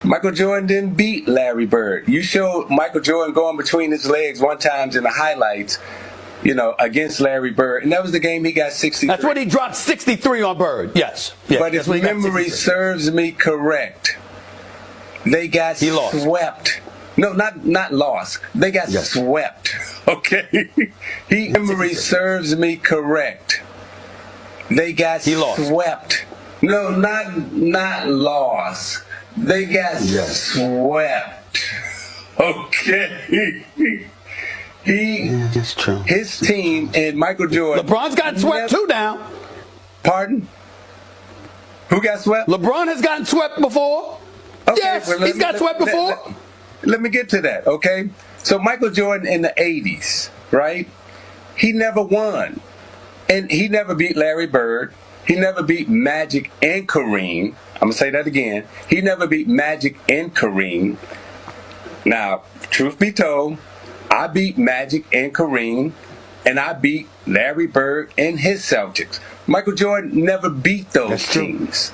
Michael Jordan didn't beat Larry Bird. You showed Michael Jordan going between his legs one time in the highlights, against Larry Bird. And that was the game he got 63. That's when he dropped 63 on Bird. Yes. But if memory serves me correct, they got swept. No, not lost. They got swept. Okay? Memory serves me correct. They got swept. No, not lost. They got swept. Okay. That's true. His team and Michael Jordan. LeBron's gotten swept too now. Pardon? Who got swept? LeBron has gotten swept before. Okay, yes, he's got swept before. Let me get to that, okay? So Michael Jordan in the 80s, right? He never won. And he never beat Larry Bird. He never beat Magic and Kareem. I'm going to say that again. He never beat Magic and Kareem. Now, truth be told, I beat Magic and Kareem, and I beat Larry Bird and his Celtics. Michael Jordan never beat those teams.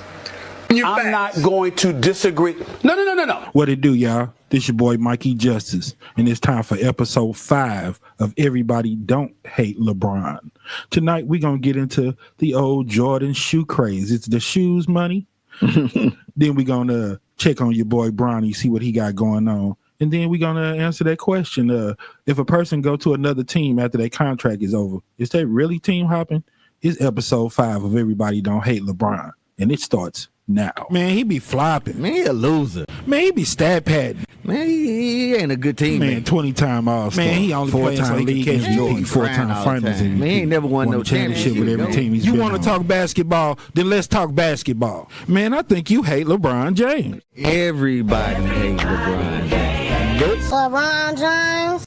I'm not going to disagree. No. What it do, y'all? This your boy Mikey Justice, and it's time for episode 5 of Everybody Don't Hate LeBron. Tonight we gonna get into the old Jordan shoe craze. It's the shoes money. Then we gonna check on your boy Bronny, see what he got going on, and then we gonna answer that question: if a person go to another team after their contract is over, is that really team hopping? It's episode 5 of Everybody Don't Hate LeBron, and it starts now. Man, he be flopping. Man, he a loser. Man, he be stat padding. Man, he ain't a good team. Man, 20-time All-Star. Man, he only playing so he can catch MVP, 4-time finals MVP. Man, he ain't never won no championship with every team he's been on. You want to talk basketball? Then let's talk basketball. Man, I think you hate LeBron James. Everybody hates LeBron James. LeBron James?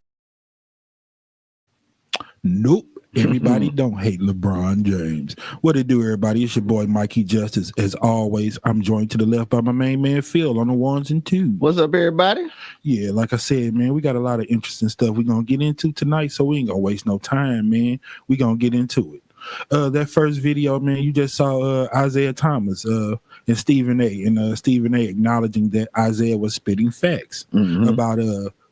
Nope. Everybody don't hate LeBron James. What it do, everybody? It's your boy Mikey Justice. As always, I'm joined to the left by my main man Phil on the ones and twos. What's up, everybody? Yeah, like I said, man, we got a lot of interesting stuff we're gonna get into tonight, so we ain't gonna waste no time, man. We gonna get into it. That first video, man, you just saw Isaiah Thomas and Stephen A. And Stephen A. acknowledging that Isaiah was spitting facts about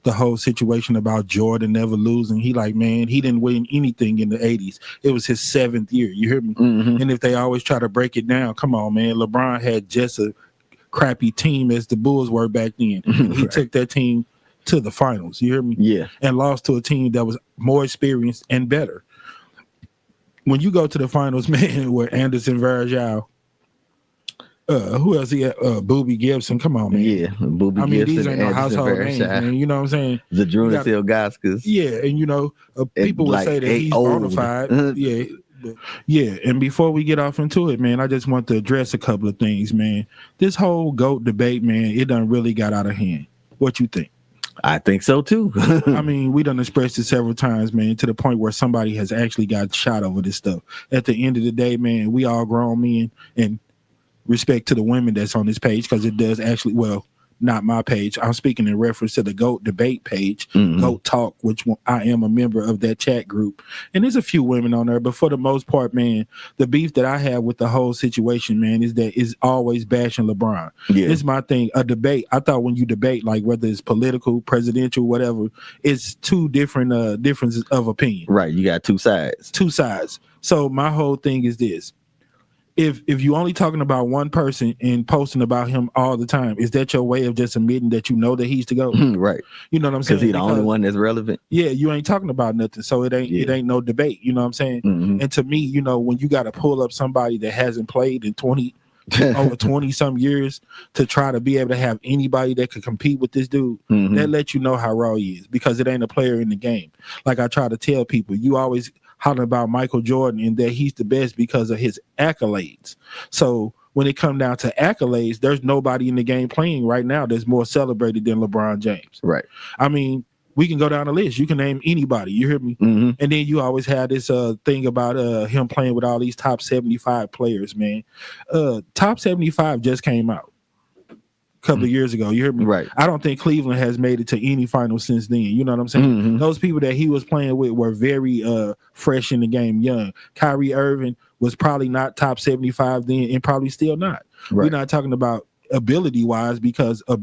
the whole situation about Jordan never losing. He like, man, he didn't win anything in the 80s. It was his 7th year. You hear me? And if they always try to break it down, come on, man. LeBron had just a crappy team as the Bulls were back then. He took that team to the finals. You hear me? Yeah. And lost to a team that was more experienced and better. When you go to the finals, man, where Anderson Varejao, who else he had? Boobie Gibson. Come on, man. Yeah, Boobie Gibson. I mean, these ain't no household names, man. You know what I'm saying? Zadrunas Ilgauskas. Yeah, and people would say that he's bona fide. Yeah. And before we get off into it, man, I just want to address a couple of things, man. This whole GOAT debate, man, it done really got out of hand. What you think? I think so too. I mean, we done expressed it several times, man, to the point where somebody has actually got shot over this stuff. At the end of the day, man, we all grown men, and respect to the women that's on this page, because it does actually, well, not my page. I'm speaking in reference to the GOAT debate page, GOAT Talk, which I am a member of that chat group. And there's a few women on there, but for the most part, man, the beef that I have with the whole situation, man, is that it's always bashing LeBron. Yeah. It's my thing. A debate, I thought when you debate, like whether it's political, presidential, whatever, it's two different differences of opinion. Right. You got two sides. Two sides. So my whole thing is this. If you only talking about one person and posting about him all the time, is that your way of just admitting that you know that he's the GOAT? Right. You know what I'm saying? Because he's the only one that's relevant. Yeah, you ain't talking about nothing, so it ain't no debate. You know what I'm saying? And to me, you know, when you got to pull up somebody that hasn't played in over 20 some years to try to be able to have anybody that could compete with this dude, that lets you know how raw he is, because it ain't a player in the game. Like I try to tell people, you always hollering about Michael Jordan and that he's the best because of his accolades. So when it comes down to accolades, there's nobody in the game playing right now that's more celebrated than LeBron James. Right. I mean, we can go down the list. You can name anybody. You hear me? And then you always have this thing about him playing with all these top 75 players, man. Top 75 just came out a couple of years ago. You hear me? Right. I don't think Cleveland has made it to any final since then. You know what I'm saying? Those people that he was playing with were very fresh in the game, young. Kyrie Irving was probably not top 75 then, and probably still not. We're not talking about ability wise because of,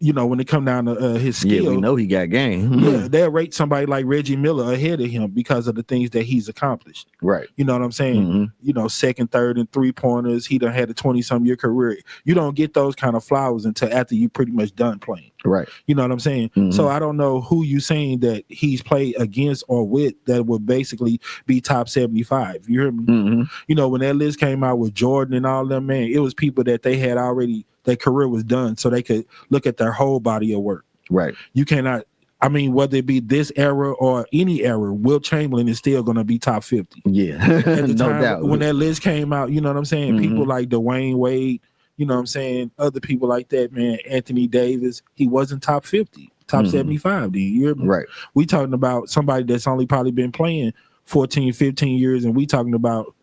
when it come down to his skill. Yeah, we know he got game. Yeah, they'll rate somebody like Reggie Miller ahead of him because of the things that he's accomplished. Right. You know what I'm saying? Second, third, and 3-pointers. He done had a 20-some year career. You don't get those kind of flowers until after you pretty much done playing. Right. You know what I'm saying? So I don't know who you saying that he's played against or with that would basically be top 75. You hear me? When that list came out with Jordan and all them, man, it was people that they had already, their career was done, so they could look at their whole body of work. Right. You cannot, whether it be this era or any era, Wilt Chamberlain is still going to be top 50. Yeah. At the No time doubt. when that list came out, you know what I'm saying? People like Dwayne Wade, you know what I'm saying? Other people like that, man. Anthony Davis, he wasn't top 50, top 75. Then you hear me? Right. We talking about somebody that's only probably been playing 14, 15 years, and we talking about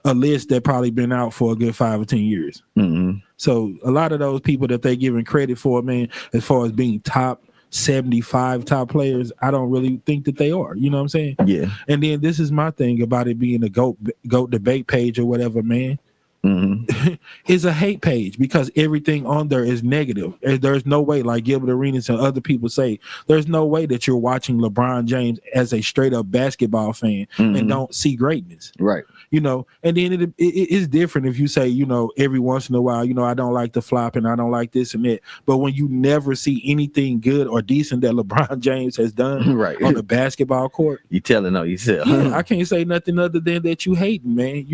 a list that probably been out for a good 5 or 10 years. So a lot of those people that they giving credit for, man, as far as being top 75 top players, I don't really think that they are. You know what I'm saying? Yeah. And then this is my thing about it being a GOAT debate page or whatever, man. Is a hate page because everything on there is negative. There's no way, like Gilbert Arenas and other people say, there's no way that you're watching LeBron James as a straight up basketball fan and don't see greatness. Right. And then it is different if you say, every once in a while, I don't like the flop and I don't like this and that. But when you never see anything good or decent that LeBron James has done on the basketball court, you telling on yourself. I can't say nothing other than that you hating, man.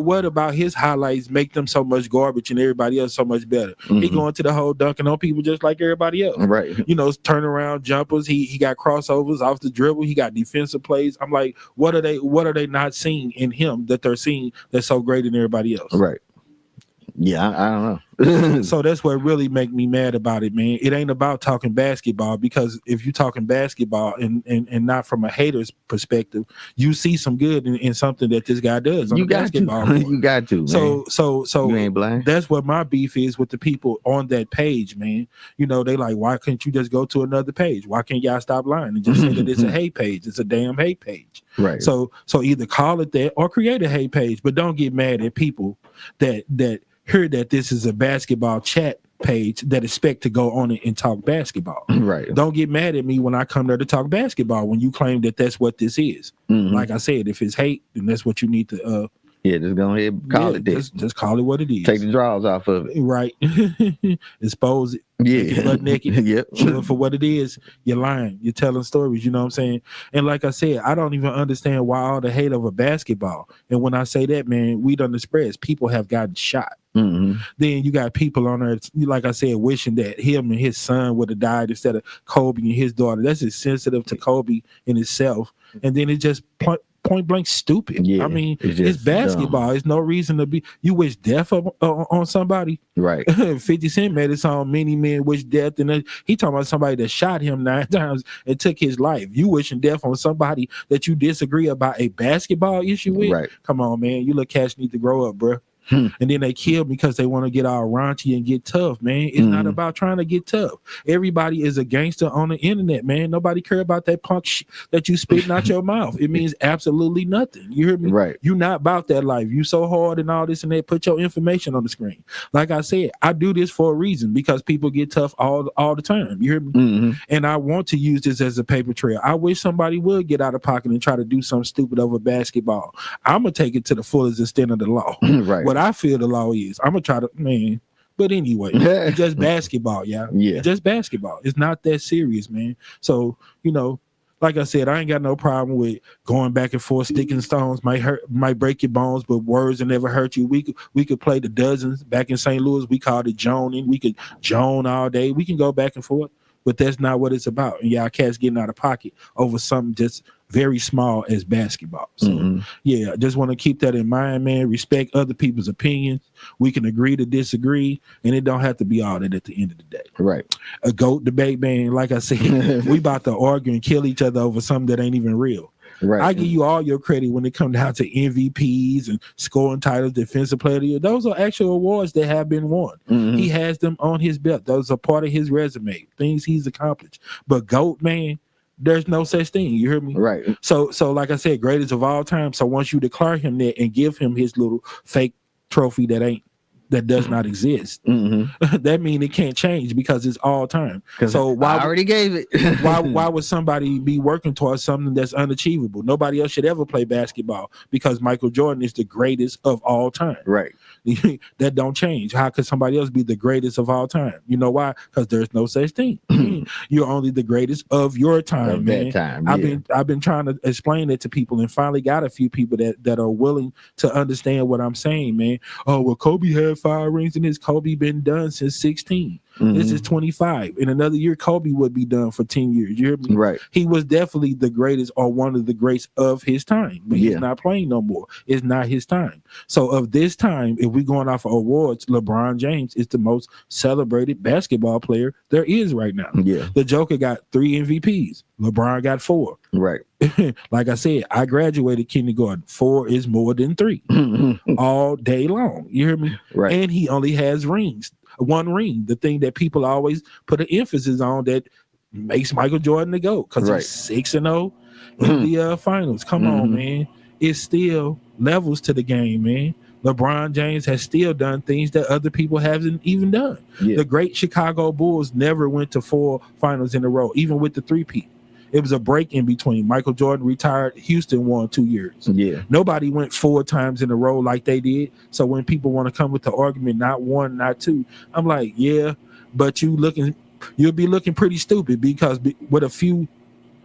What about his highlights make them so much garbage and everybody else so much better? He going to the whole dunking on people just like everybody else. Right. Turnaround jumpers. He got crossovers off the dribble. He got defensive plays. I'm like, what are they not seeing in him that they're seeing that's so great in everybody else? Right. Yeah, I don't know. So that's what really make me mad about it, man. It ain't about talking basketball, because if you're talking basketball and not from a hater's perspective, you see some good in something that this guy does on the basketball court. You got to, man. So you ain't blind. That's what my beef is with the people on that page, man. They like, why can't you just go to another page? Why can't y'all stop lying and just say that it's a hate page? It's a damn hate page. Right. So either call it that or create a hate page, but don't get mad at people that hear that this is a basketball chat page that expect to go on it and talk basketball. Right. Don't get mad at me when I come there to talk basketball when you claim that that's what this is. Like I said, if it's hate, then that's what you need to just go ahead and call it that. Just call it what it is. Take the draws off of it. Right. Expose it. Yeah. Butt naked. Yep. Show it for what it is. You're lying. You're telling stories. You know what I'm saying? And like I said, I don't even understand why all the hate over basketball. And when I say that, man, we done express people have gotten shot. Then you got people on there, like I said, wishing that him and his son would have died instead of Kobe and his daughter. That's insensitive to Kobe in itself. And then it just point blank stupid. Yeah, it's basketball. There's no reason to be. You wish death on somebody. Right. 50 Cent made a song, Many Men Wish Death, and he talking about somebody that shot him 9 times and took his life. You wishing death on somebody that you disagree about a basketball issue with? Right. Come on, man. You little cats need to grow up, bro. And then they kill because they want to get all raunchy and get tough, man. It's not about trying to get tough. Everybody is a gangster on the internet, man. Nobody care about that punk that you spitting out your mouth. It means absolutely nothing. You hear me? Right. You not about that life. You so hard and all this and that. Put your information on the screen. Like I said, I do this for a reason, because people get tough all the time. You hear me? And I want to use this as a paper trail. I wish somebody would get out of pocket and try to do something stupid over basketball. I'm gonna take it to the fullest extent of the law. Right. What I feel the law is, I'm gonna try to, man. But anyway, it's just basketball, yeah. It's just basketball. It's not that serious, man. So, like I said, I ain't got no problem with going back and forth. Sticking stones might break your bones, but words will never hurt you. We could play the dozens back in St. Louis. We called it joning. We could joan all day. We can go back and forth, but that's not what it's about. And y'all cats getting out of pocket over something just very small as basketball. So I just want to keep that in mind, man. Respect other people's opinions. We can agree to disagree, and it don't have to be all that at the end of the day. Right. A GOAT debate, man. Like I said, we about to argue and kill each other over something that ain't even real. Right. I give you all your credit when it comes down to MVPs and scoring titles, defensive player of the year. Those are actual awards that have been won. He has them on his belt. Those are part of his resume, things he's accomplished. But GOAT, man, there's no such thing. You hear me? Right. So like I said, greatest of all time. So once you declare him that and give him his little fake trophy that ain't that does not exist. That means it can't change because it's all time. So why I already gave it? why would somebody be working towards something that's unachievable? Nobody else should ever play basketball because Michael Jordan is the greatest of all time. Right. That don't change. How could somebody else be the greatest of all time? You know why? Because there's no such thing. You're only the greatest of your time, Of man. that time, I've been trying to explain it to people and finally got a few people that are willing to understand what I'm saying, man. Oh, well, Kobe had 5 rings and his Kobe been done since 16. This is 25. In another year, Kobe would be done for 10 years. You hear me? Right. He was definitely the greatest or one of the greats of his time, but he's not playing no more. It's not his time. So of this time, if we're going off of awards, LeBron James is the most celebrated basketball player there is right now. Yeah. The Joker got 3 MVPs. LeBron got 4. Right. Like I said, I graduated kindergarten. 4 is more than 3 all day long. You hear me? Right. And he only has rings. 1 ring, the thing that people always put an emphasis on that makes Michael Jordan the GOAT because he's 6-0 in the finals. Come on, man. It's still levels to the game, man. LeBron James has still done things that other people haven't even done. Yeah. The great Chicago Bulls never went to 4 finals in a row, even with the 3-peat. It was a break in between. Michael Jordan retired. Houston won 2 years. Yeah. Nobody went 4 times in a row like they did. So when people want to come with the argument, not 1, not 2, I'm like, yeah, but you'll be looking pretty stupid because with a few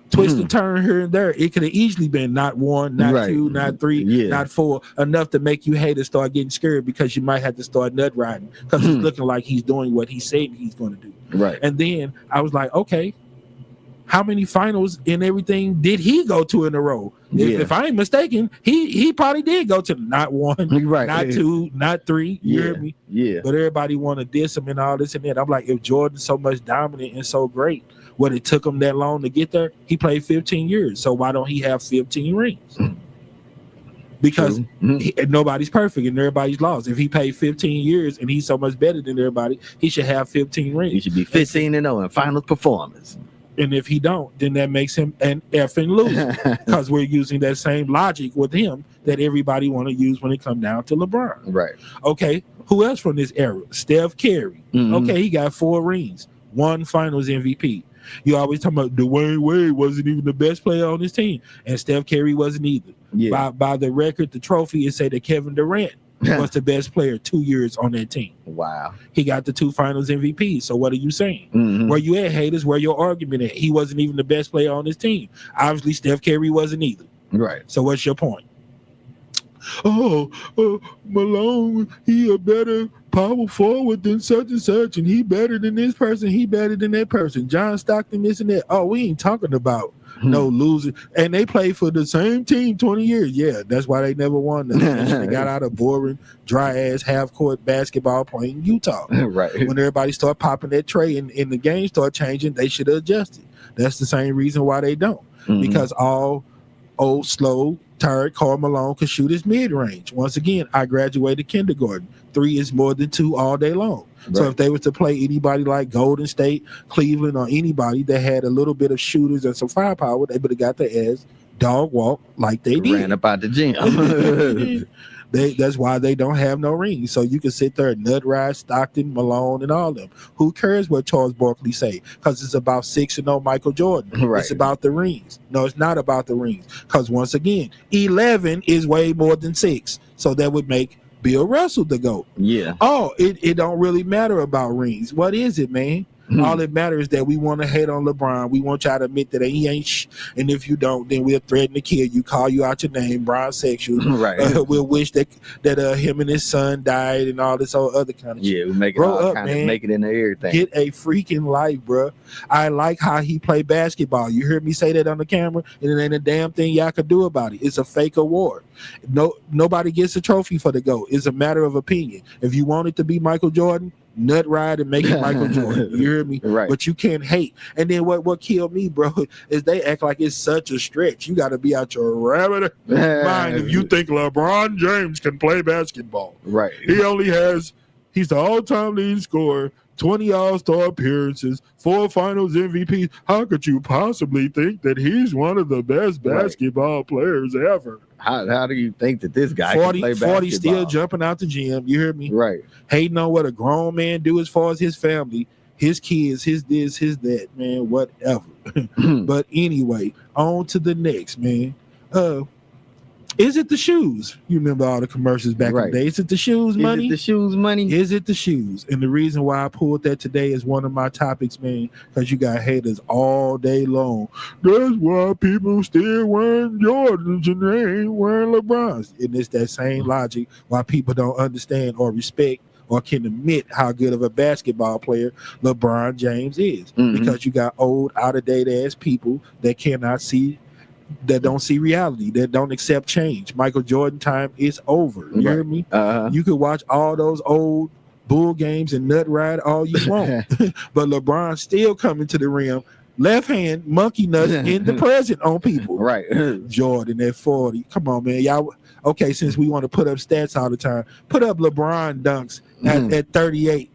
twist and turn here and there, it could have easily been not 1, not 2, not 3, not 4, enough to make you haters start getting scared because you might have to start nut riding because it's looking like he's doing what he said he's going to do. Right. And then I was like, okay, how many finals and everything did he go to in a row? If I ain't mistaken, he probably did go to not 1, not 2, not 3. You hear me? Yeah. But everybody want to diss him and all this and that. I'm like, if Jordan's so much dominant and so great, what it took him that long to get there, he played 15 years. So why don't he have 15 rings? Because nobody's perfect and everybody's lost. If he played 15 years and he's so much better than everybody, he should have 15 rings. He should be 15-0 in finals performance. And if he don't, then that makes him an effing loser because we're using that same logic with him that everybody want to use when it come down to LeBron. Right. Okay, who else from this era? Steph Curry. Okay, he got 4 rings, 1 finals MVP. You always talking about Dwayne Wade wasn't even the best player on his team, and Steph Curry wasn't either. Yeah. By the record, the trophy, it say that Kevin Durant was the best player 2 years on that team. Wow. He got the 2 finals MVPs. So what are you saying? Where you at, haters? Where your argument at? He wasn't even the best player on his team. Obviously, Steph Curry wasn't either. Right. So what's your point? Malone, he a better power forward than such and such, and he better than this person, he better than that person. John Stockton, this and that. Oh, we ain't talking about no losing. And they played for the same team 20 years. Yeah, that's why they never won nothing. They got out of boring, dry-ass, half-court basketball playing Utah. Right. When everybody start popping that tray and the game start changing, they should have adjusted. That's the same reason why they don't. Because all old, slow, tired Karl Malone could shoot his mid-range. Once again, I graduated kindergarten. 3 is more than 2 all day long. Right. So if they was to play anybody like Golden State, Cleveland, or anybody that had a little bit of shooters and some firepower, they would have got their ass dog walk like they did. Ran up out the gym. That's why they don't have no rings. So you can sit there and nut ride Stockton, Malone, and all of them. Who cares what Charles Barkley say? Because it's about 6-0 Michael Jordan. Right. It's about the rings. No, it's not about the rings. Because once again, 11 is way more than 6. So that would make Bill Russell the GOAT. Yeah. Oh, it don't really matter about rings. What is it, man? All that matters is that we want to hate on LeBron. We want y'all to admit that he ain't and if you don't, then we'll threaten to kill you, call you out your name, bronsexual. Right. We'll wish that him and his son died and all this other kind of shit. Yeah, we make it Grow all up, kind man. of make it into everything. Get a freaking life, bro. I like how he play basketball. You heard me say that on the camera, and it ain't a damn thing y'all could do about it. It's a fake award. Nobody gets a trophy for the GOAT. It's a matter of opinion. If you want it to be Michael Jordan, nut ride and make it Michael Jordan. You hear me? Right. But you can't hate. And then what killed me, bro, is they act like it's such a stretch. You got to be out your rabbit mind if you think LeBron James can play basketball. Right. He's the all-time leading scorer, 20 All-Star appearances, 4 Finals MVPs. How could you possibly think that he's one of the best basketball players ever? How do you think that this guy 40, can play 40 still basketball? jumping out the gym. You hear me? Right. Hating on what a grown man do as far as his family, his kids, his this, his that, man, whatever. But anyway, on to the next, man. Is it the shoes? You remember all the commercials back in Right. the day? Is it the shoes money? Is it the shoes money? Is it the shoes? And the reason why I pulled that today is one of my topics, man, because you got haters all day long. That's why people still wearing Jordans and they ain't wearing LeBrons. And it's that same logic why people don't understand or respect or can admit how good of a basketball player LeBron James is. Because you got old, out-of-date ass people that cannot see, that don't see reality, that don't accept change. Michael Jordan time is over. You hear me? You could watch all those old Bull games and nut ride all you want, but LeBron still coming to the rim, left hand monkey nuts in the present on people. Right. Jordan at 40. Come on, man. Y'all, okay, since we want to put up stats all the time, put up LeBron dunks at 38.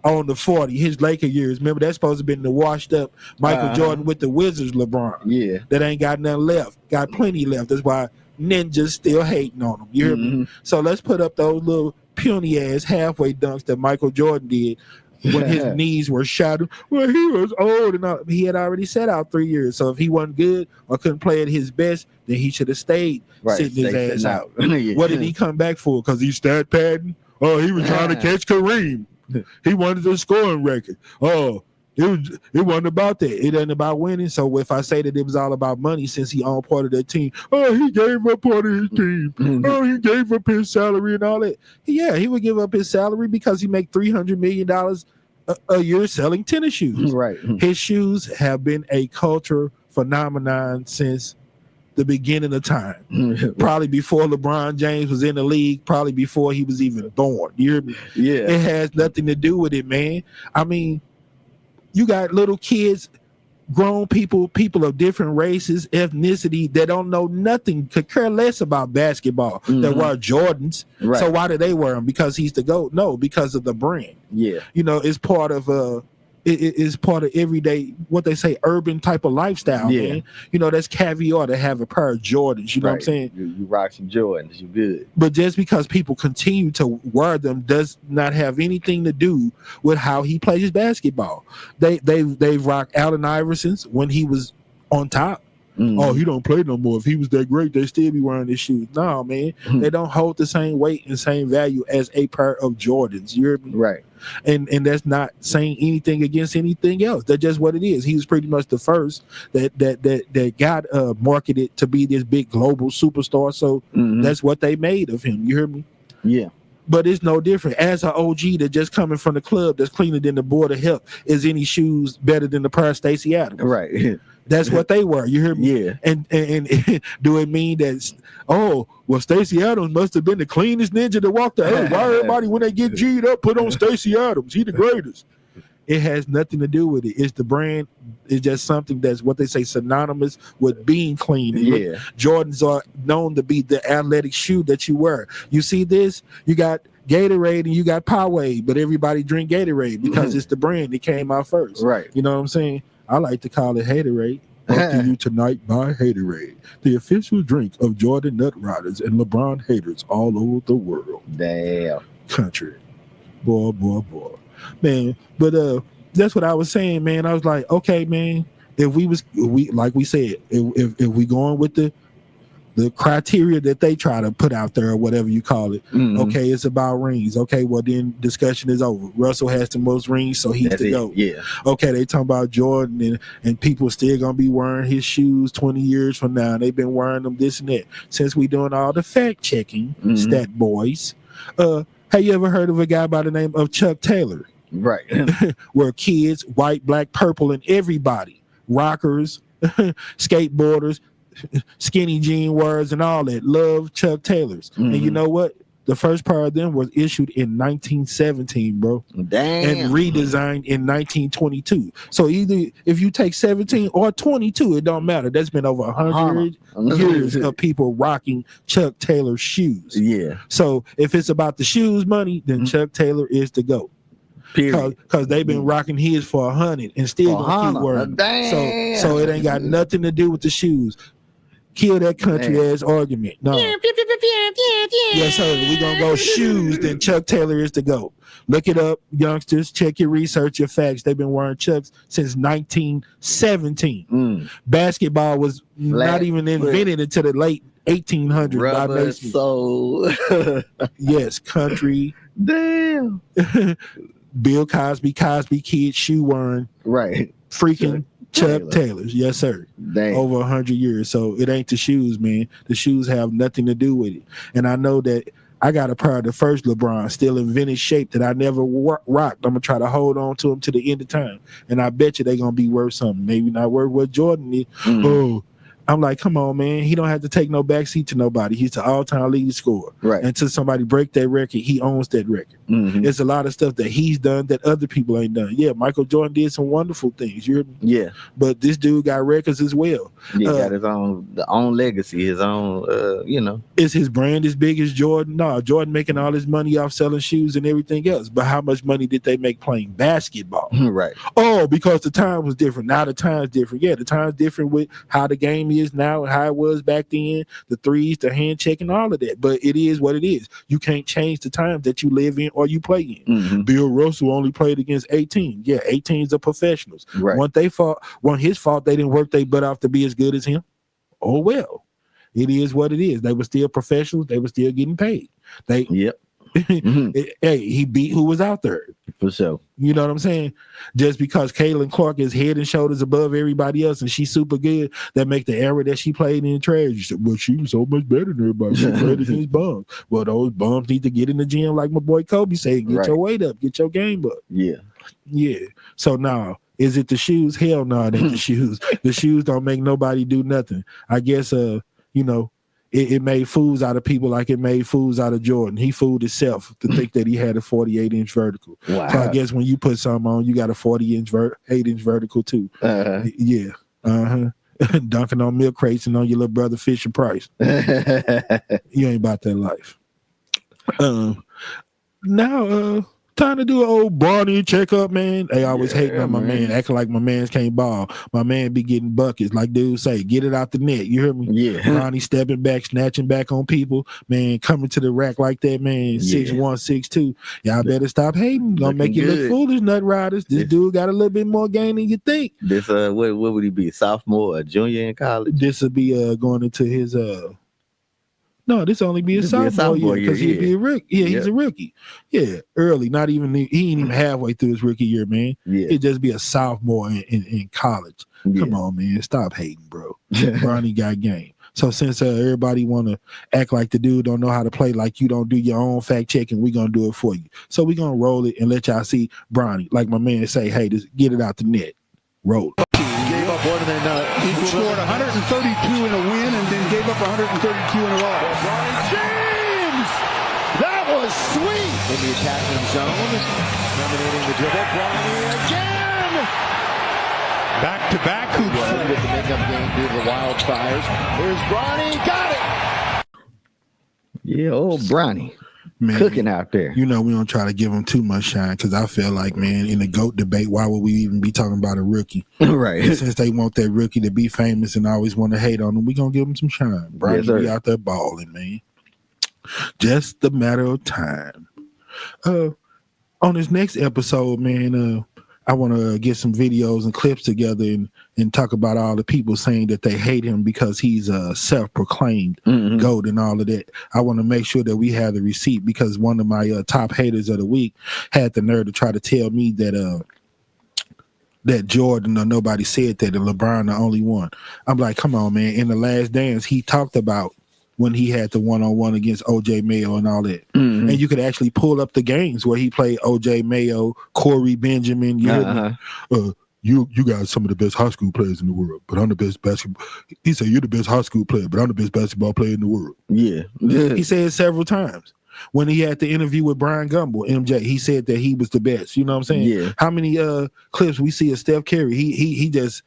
On the 40, his Laker years. Remember, that's supposed to have been the washed up Michael Jordan with the Wizards LeBron. Yeah. That ain't got nothing left. Got plenty left. That's why ninjas still hating on him. You hear me? So let's put up those little puny ass halfway dunks that Michael Jordan did when his knees were shattered. Well, he was old and all. He had already sat out 3 years. So if he wasn't good or couldn't play at his best, then he should have stayed sitting his ass out. What did he come back for? Because he stat padding? Oh, he was trying to catch Kareem. He wanted the scoring record. Oh, it wasn't about that. It ain't about winning. So if I say that it was all about money, since he owned part of that team, oh, he gave up part of his team. Oh, he gave up his salary and all that. Yeah, he would give up his salary because he make $300 million a year selling tennis shoes. Right. His shoes have been a culture phenomenon since the beginning of time. Probably before LeBron James was in the league, probably before he was even born. You hear me? Yeah. It has nothing to do with it, man. I mean, you got little kids, grown people, people of different races, ethnicity that don't know nothing, could care less about basketball, that wear Jordans. Right. So why do they wear them? Because he's the GOAT? No, because of the brand. Yeah. You know, it's part of it is part of everyday, what they say, urban type of lifestyle, man. You know, that's caviar to have a pair of Jordans. You know what I'm saying? You rock some Jordans, you good. But just because people continue to wear them does not have anything to do with how he plays basketball. They've rocked Allen Iverson's when he was on top. Oh, he don't play no more. If he was that great, they still be wearing his shoes. No, man. They don't hold the same weight and same value as a pair of Jordans. You hear me? Right. And that's not saying anything against anything else. That's just what it is. He was pretty much the first that got marketed to be this big global superstar. So that's what they made of him. You hear me? Yeah. But it's no different. As an OG that just coming from the club that's cleaner than the Board of Health, is any shoes better than the pair of Stacey Adams? Right. That's what they were. You hear me? Yeah. And do it mean that, oh, well, Stacey Adams must have been the cleanest ninja to walk the earth? Why everybody, when they get G'd up, put on Stacey Adams? He the greatest. It has nothing to do with it. It's the brand. It's just something that's what they say synonymous with being clean. Yeah. Jordans are known to be the athletic shoe that you wear. You see this? You got Gatorade and you got Powerade, but everybody drink Gatorade because it's the brand that came out first. Right. You know what I'm saying? I like to call it Haterade. Brought to you tonight by Haterade, the official drink of Jordan Nut Riders and LeBron haters all over the world. Damn. Country. Boy. Man, but that's what I was saying, man. I was like, okay, man, if we like we said, if we going with the criteria that they try to put out there or whatever you call it, okay, it's about rings. Okay, well then discussion is over. Russell has the most rings, so he's the GOAT. Yeah. Okay, they talking about Jordan and people still gonna be wearing his shoes 20 years from now. They've been wearing them this and that. Since we doing all the fact checking, stat boys. Have you ever heard of a guy by the name of Chuck Taylor? Right. Where kids, white, black, purple, and everybody, rockers, skateboarders, skinny jean wearers, and all that, love Chuck Taylors. And you know what? The first pair of them was issued in 1917, bro. Damn. And redesigned in 1922. So either if you take 17 or 22, it don't matter. That's been over 100 years of people rocking Chuck Taylor shoes. Yeah. So if it's about the shoes money, then Chuck Taylor is the GOAT. Because they've been rocking his for 100 and still gonna keep wearing them. So it ain't got nothing to do with the shoes. Kill that country ass argument. No. Yes, sir. We gonna go shoes. Then Chuck Taylor is the GOAT. Look it up, youngsters. Check your research, your facts. They've been wearing Chucks since 1917. Basketball was not even invented until the late 1800s. Rubber soul. Yes, country. Damn. Bill Cosby kid shoe wearing. Right. Freaking Chuck Taylors. Yes, sir. Damn. Over 100 years. So it ain't the shoes, man. The shoes have nothing to do with it. And I know that I got a pair of the first LeBron, still in vintage shape that I never rocked. I'm going to try to hold on to them to the end of time. And I bet you they're going to be worth something. Maybe not worth what Jordan is. Oh, I'm like, come on, man. He don't have to take no backseat to nobody. He's the all-time leading scorer. Right. Until somebody break that record, he owns that record. There's a lot of stuff that he's done that other people ain't done. Yeah, Michael Jordan did some wonderful things. You hear me? Yeah. But this dude got records as well. Yeah, got his own legacy, his own, Is his brand as big as Jordan? No, Jordan making all his money off selling shoes and everything else. But how much money did they make playing basketball? Right. Oh, because the time was different. Now the time's different. Yeah, the time's different with how the game is now and how it was back then, the threes, the hand checking, all of that. But it is what it is. You can't change the times that you live in or you play in. Bill Russell only played against 18. Yeah, 18s are professionals. Right. Wasn't his fault they didn't work their butt off to be as good as him. Oh well. It is what it is. They were still professionals. They were still getting paid. Yep. Hey, he beat who was out there. For sure. You know what I'm saying? Just because Caitlin Clark is head and shoulders above everybody else and she's super good, that make the era that she played in trash. You said, well, she was so much better than everybody. She played against bums. Well, those bums need to get in the gym like my boy Kobe said. Get your weight up. Get your game up. Yeah. Yeah. So now, is it the shoes? Hell no, it ain't the shoes. The shoes don't make nobody do nothing. I guess, it made fools out of people like it made fools out of Jordan. He fooled himself to think that he had a 48-inch vertical. Wow. So I guess when you put something on, you got a 8-inch vertical too. Yeah. Dunking on milk crates and on your little brother Fisher Price. You ain't about that life. Now, time to do an old Bronny checkup, man. They always hating on my man, acting like my man's can't ball. My man be getting buckets, like dude say, get it out the net. You hear me? Yeah. Bronny stepping back, snatching back on people, man, coming to the rack like that, man. 6'1", 6'2". Y'all better stop hating. Gonna make you look foolish, nut riders. This dude got a little bit more game than you think. This what would he be? Sophomore or junior in college? This will be going into his No, this only be a sophomore year because he'd be a rookie. Yeah, he's a rookie. Yeah, early. Not even he ain't even halfway through his rookie year, man. Yeah, he'd just be a sophomore in college. Yeah. Come on, man, stop hating, bro. Bronny got game. So since everybody want to act like the dude don't know how to play, like you don't do your own fact checking, we gonna do it for you. So we gonna roll it and let y'all see Bronny, like my man say, hey, just get it out the net. Roll it. Gave up more than equal. Scored 132 in a win and then gave up 132 in a loss. Bronny James! That was sweet! In the attacking zone, dominating the dribble. Bronny again! Back-to-back hoops. With the makeup game due to the wildfires. Here's Bronny, got it! Yeah, old Bronny. Man, cooking out there. You know, we don't try to give him too much shine because I feel like, man, in the GOAT debate, why would we even be talking about a rookie? Right. And since they want that rookie to be famous and always want to hate on him, we going to give him some shine. Brian be out there balling, man. Just a matter of time. On this next episode, man, I want to get some videos and clips together and talk about all the people saying that they hate him because he's a self-proclaimed GOAT and all of that. I want to make sure that we have the receipt because one of my top haters of the week had the nerve to try to tell me that that Jordan or nobody said that and LeBron the only one. I'm like, come on, man. In The Last Dance, he talked about when he had the one-on-one against O.J. Mayo and all that. And you could actually pull up the games where he played O.J. Mayo, Corey Benjamin. You got some of the best high school players in the world, but I'm the best basketball. He said, you're the best high school player, but I'm the best basketball player in the world. Yeah. He said it several times. When he had the interview with Brian Gumbel, MJ, he said that he was the best. You know what I'm saying? Yeah. How many clips we see of Steph Curry? He just,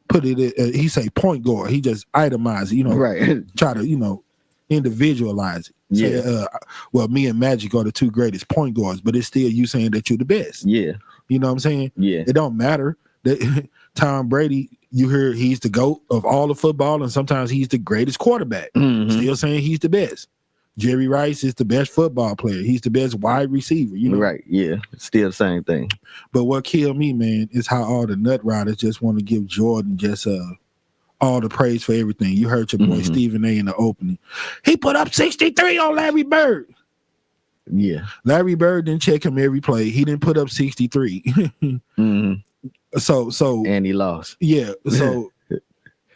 put it, he say point guard. He just itemize it, right. Try to, individualize it. Yeah. Say, well, me and Magic are the two greatest point guards, but it's still you saying that you're the best. Yeah. You know what I'm saying? Yeah. It don't matter that Tom Brady You hear he's the GOAT of all the football, and sometimes he's the greatest quarterback. Still saying he's the best. Jerry Rice is the best football player. He's the best wide receiver. You know, Right? Yeah, still the same thing. But what killed me, man, is how all the nut riders just want to give Jordan just all the praise for everything. You heard your boy Stephen A. in the opening. He put up 63 on Larry Bird. Yeah, Larry Bird didn't check him every play. He didn't put up 63. So and he lost. Yeah. So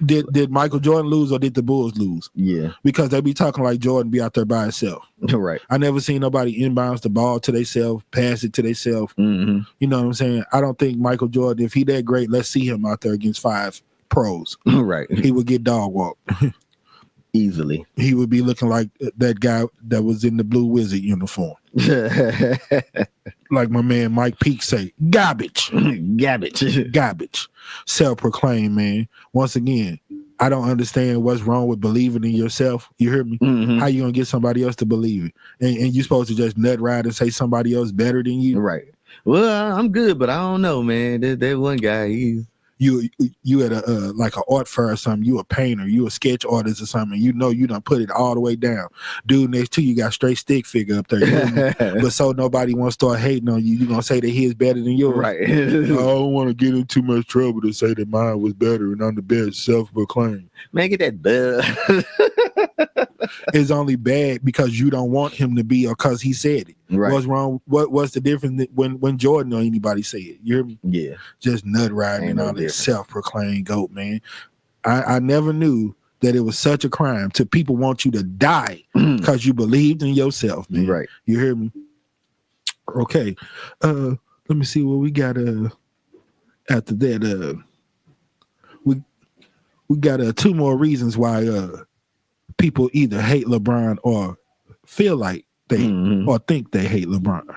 did Michael Jordan lose or did the Bulls lose? Yeah, Because they be talking like Jordan be out there by himself. right. I never seen nobody inbounds the ball to themselves, pass it to themselves. You know what I'm saying? I don't think Michael Jordan, if he that great, let's see him out there against 5 pros. Right. He would get dog walked. Easily. He would be looking like that guy that was in the Blue Wizard uniform. Like my man Mike Peake say, garbage. Garbage. Self-proclaimed, man. Once again, I don't understand what's wrong with believing in yourself. You hear me? How you gonna get somebody else to believe it? And you supposed to just nut ride and say somebody else better than you? Right. Well, I'm good, but I don't know, man. That one guy, you at a like an art fair or something, you a painter, you a sketch artist or something, you know you done put it all the way down. Dude next to you got straight stick figure up there. But so nobody wants to start hating on you, you gonna say that his better than yours. Right. I don't want to get in too much trouble to say that mine was better and I'm the best, self-proclaimed. Man, get that bud. It's only bad because you don't want him to be or because he said it. Right. What's wrong? What's the difference when Jordan or anybody say it? You hear me? Yeah. Just nut riding Ain't and no all that difference. self-proclaimed GOAT, man. I never knew that it was such a crime to people want you to die because you believed in yourself, man. Right. You hear me? Okay. Let me see what we got after that. We got 2 more reasons why people either hate LeBron or feel like they or think they hate LeBron.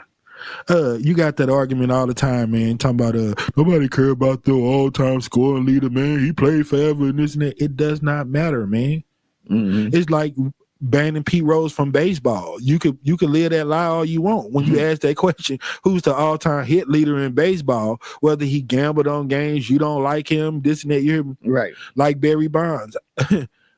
You got that argument all the time, man, talking about nobody care about the all-time scoring leader, man. He played forever and this and that. It does not matter, man. It's like banning Pete Rose from baseball. You could live that lie all you want. When you ask that question, who's the all-time hit leader in baseball, whether he gambled on games, you don't like him, this and that, you hear me? Right. Like Barry Bonds.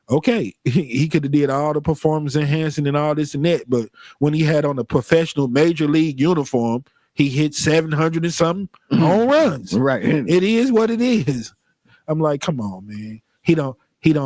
Okay, he could have did all the performance enhancing and all this and that, but when he had on a professional major league uniform, he hit 700 and something home runs. Right. It is what it is. I'm like, come on, man. He don't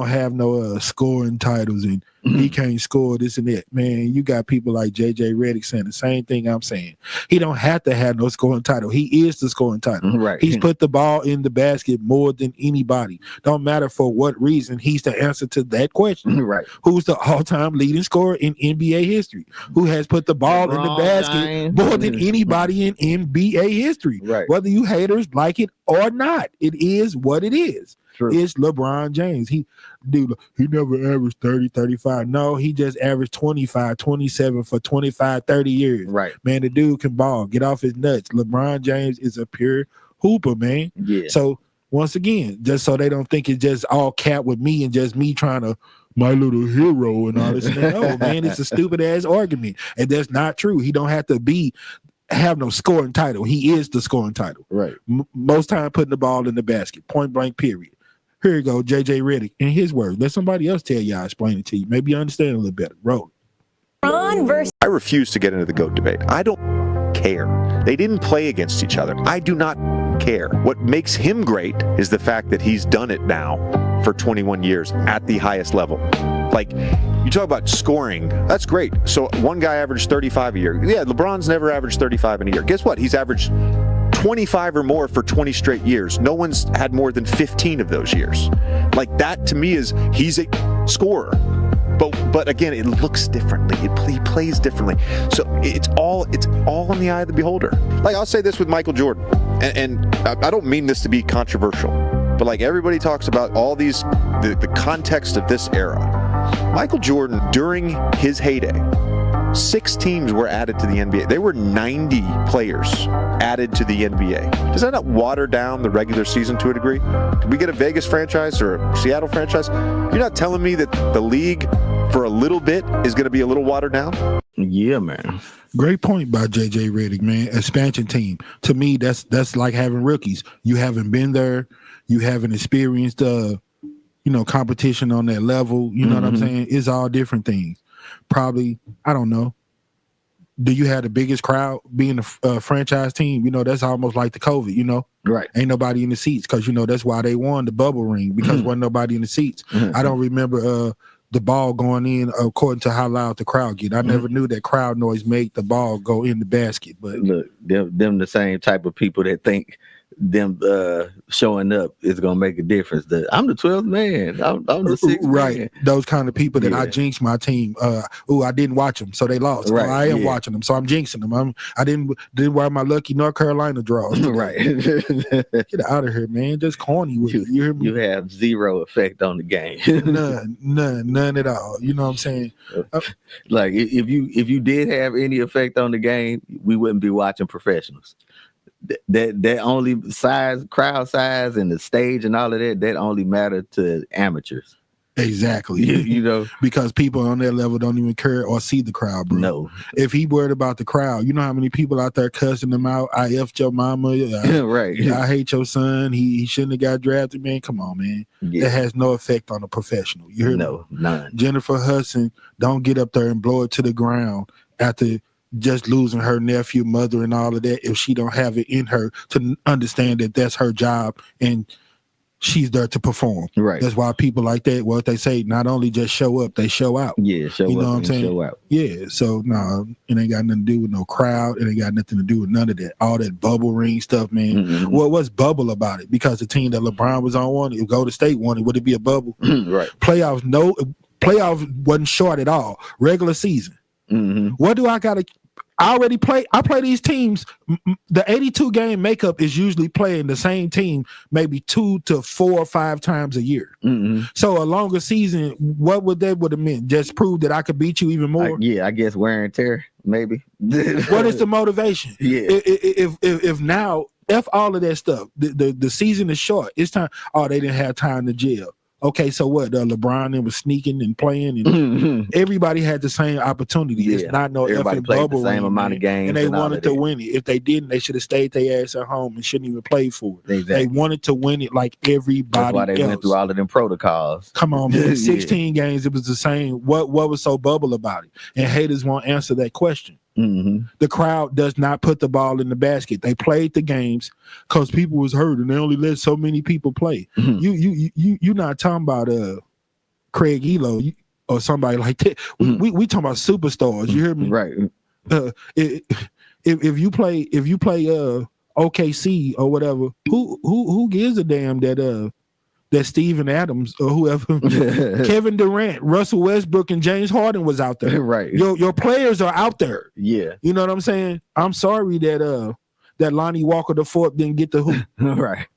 have no scoring titles and he can't score this and that. Man, you got people like JJ Redick saying the same thing I'm saying. He don't have to have no scoring title. He is the scoring title. Right. He's put the ball in the basket more than anybody. Don't matter for what reason. He's the answer to that question. Right. Who's the all-time leading scorer in NBA history? Who has put the ball in the LeBron basket James. more than anybody in NBA history? Right. Whether you haters like it or not, it is what it is. True. It's LeBron James. He never averaged 30, 35. No, he just averaged 25, 27 for 25, 30 years. Right. Man, the dude can ball. Get off his nuts. LeBron James is a pure hooper, man. Yeah. So, once again, just so they don't think it's just all cap with me and just me trying to my little hero and all this. No, man, it's a stupid-ass argument. And that's not true. He don't have to have no scoring title. He is the scoring title. Right. Most time putting the ball in the basket. Point blank, period. Here you go, JJ Redick. In his words, let somebody else tell y'all, explain it to you. Maybe you understand a little better. Roll it. I refuse to get into the GOAT debate. I don't care. They didn't play against each other. I do not care. What makes him great is the fact that he's done it now for 21 years at the highest level. Like, you talk about scoring, that's great. So one guy averaged 35 a year. Yeah, LeBron's never averaged 35 in a year. Guess what? He's averaged 25 or more for 20 straight years. No one's had more than 15 of those years. Like, that to me is, he's a scorer. But again, it looks differently. He plays differently. So it's all in the eye of the beholder. Like, I'll say this with Michael Jordan, and I don't mean this to be controversial, but like, everybody talks about all these, the context of this era. Michael Jordan, during his heyday, 6 teams were added to the NBA. There were 90 players added to the NBA. Does that not water down the regular season to a degree? Did we get a Vegas franchise or a Seattle franchise? You're not telling me that the league for a little bit is going to be a little watered down? Yeah, man. Great point by JJ Redick, man. Expansion team. To me, that's like having rookies. You haven't been there. you haven't experienced competition on that level. You know what I'm saying? It's all different things. Probably, I don't know. Do you have the biggest crowd being a franchise team? That's almost like the COVID, Right. Ain't nobody in the seats because, that's why they won the bubble ring because wasn't nobody in the seats. I don't remember the ball going in according to how loud the crowd get. I never knew that crowd noise made the ball go in the basket. But look, them the same type of people that think them showing up is gonna make a difference. I'm the 12th man. I'm the 6th right. man. Those kind of people that I Yeah. jinxed my team. I didn't watch them, so they lost. Right. I am watching them, so I'm jinxing them. I didn't wear my lucky North Carolina draws. Right. Get out of here, man. Just corny with it. You hear me? You have zero effect on the game. None at all. You know what I'm saying? Like if you did have any effect on the game, we wouldn't be watching professionals. That only crowd size and the stage and all of that only matter to amateurs. Exactly. Because people on that level don't even care or see the crowd, bro. No. If he worried about the crowd, you know how many people out there cussing him out? I effed your mama. Right. I hate your son. He shouldn't have got drafted, man. Come on, man. Yeah. That has no effect on a professional. You hear me? No, none. Jennifer Hudson don't get up there and blow it to the ground after just losing her nephew, mother, and all of that if she don't have it in her to understand that that's her job and she's there to perform. Right. That's why people like that, what they say, not only just show up, they show out. Yeah, show you know up what I'm and saying? show out. Yeah, so no, it ain't got nothing to do with no crowd. It ain't got nothing to do with none of that. All that bubble ring stuff, man. Mm-hmm. Well, what's bubble about it? Because the team that LeBron was on won, if Golden State won it, would it be a bubble? Right. Playoffs wasn't short at all. Regular season. Mm-hmm. What do I got to... I play these teams. The 82 game makeup is usually playing the same team maybe 2 to 4 or 5 times a year. Mm-hmm. So a longer season, what would have meant? Just prove that I could beat you even more? I guess wear and tear, maybe. What is the motivation? Yeah. If now, F all of that stuff, the season is short. It's time. Oh, they didn't have time to jail. Okay, so what? LeBron was sneaking and playing, and everybody had the same opportunity. Yeah. It's not no everybody effing played bubble the same ring, amount man. of games, and they all wanted of to that. win it. If they didn't, they should have stayed their ass at home and shouldn't even play for it. Exactly. They wanted to win it like everybody That's why they else. went through all of them protocols. Come on, man. Yeah. 16 games, it was the same. What was so bubble about it? And haters won't answer that question. Mm-hmm. The crowd does not put the ball in the basket. They played the games because people was hurt and they only let so many people play. Mm-hmm. You not talking about Craig Elo or somebody like that. We talking about superstars. You hear me? Right. If you play OKC or whatever, who gives a damn that Steven Adams or whoever, Kevin Durant, Russell Westbrook, and James Harden was out there. Right. Your players are out there. Yeah. You know what I'm saying? I'm sorry that Lonnie Walker IV didn't get the hoop. Right.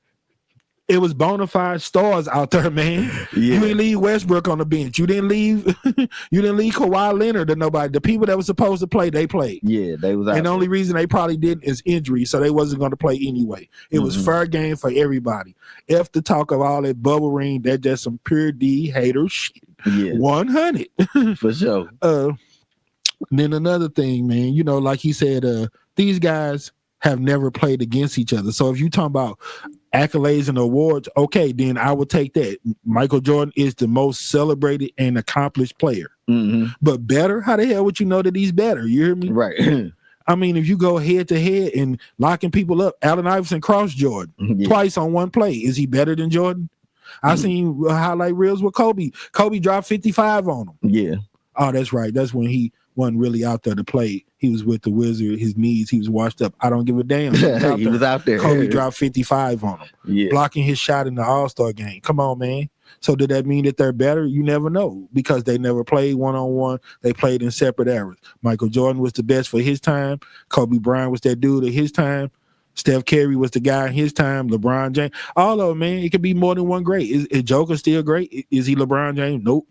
It was bona fide stars out there, man. Yeah. You didn't leave Westbrook on the bench. You didn't leave Kawhi Leonard or nobody. The people that were supposed to play, they played. Yeah, they was out. And the only reason they probably didn't is injury, so they wasn't going to play anyway. It was fair game for everybody. F the talk of all that bubble ring, that's just some pure D hater shit. Yeah. 100. For sure. Then another thing, man, like he said, these guys have never played against each other. So if you talking about accolades and awards, okay, then I would take that. Michael Jordan is the most celebrated and accomplished player. Mm-hmm. But better? How the hell would you know that he's better? You hear me? Right. I mean, if you go head to head and locking people up, Allen Iverson crossed Jordan twice on one play. Is he better than Jordan? I seen highlight reels with Kobe. Kobe dropped 55 on him. Yeah. Oh, that's right. That's when he wasn't really out there to play. He was with the Wizard. His knees, he was washed up. I don't give a damn. He was out there. Kobe dropped 55 on him. Yeah. Blocking his shot in the All-Star game. Come on, man. So did that mean that they're better? You never know because they never played one-on-one. They played in separate eras. Michael Jordan was the best for his time. Kobe Bryant was that dude at his time. Steph Curry was the guy in his time. LeBron James. All of them, man. It could be more than one great. Is Joker still great? Is he LeBron James? Nope.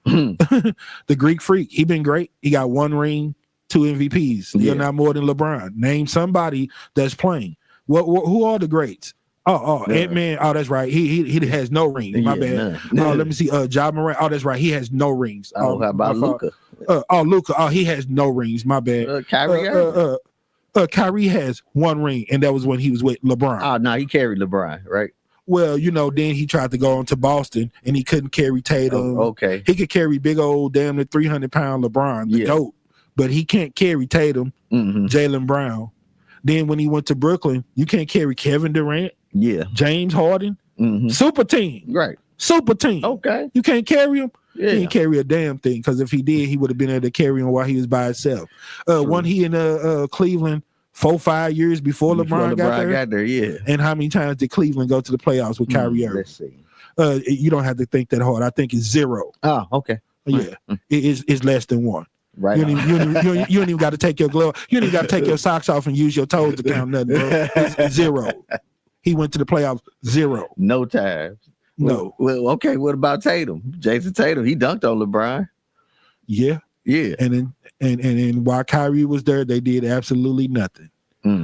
The Greek Freak. He been great. He got 1 ring, 2 MVPs. Still not more than LeBron. Name somebody that's playing. Who are the greats? Ant-Man. Oh, that's right. He has no rings. My bad. Let me see. Ja Morant. Oh, that's right. He has no rings. How about Luka? Luka. Oh, he has no rings. My bad. Kyrie. Kyrie has 1 ring, and that was when he was with LeBron. Oh no, he carried LeBron, right? Well, then he tried to go on to Boston, and he couldn't carry Tatum. Okay. He could carry big old damn near 300-pound LeBron, the GOAT, but he can't carry Tatum, Jaylen Brown. Then when he went to Brooklyn, you can't carry Kevin Durant, James Harden, super team, right? Super team. Okay, you can't carry him. Yeah. He didn't carry a damn thing, because if he did, he would have been able to carry him while he was by himself. When he in Cleveland 4-5 years before LeBron got there, yeah. And how many times did Cleveland go to the playoffs with Kyrie Irving? Let's see. You don't have to think that hard. I think it's 0. Oh, okay. Yeah, it's less than 1. Right. You don't even got to take your glove. You don't even got to take your socks off and use your toes to count nothing, bro. It's 0. He went to the playoffs 0. No times. No. Well, okay. What about Tatum? Jason Tatum, he dunked on LeBron. Yeah. And then while Kyrie was there, they did absolutely nothing.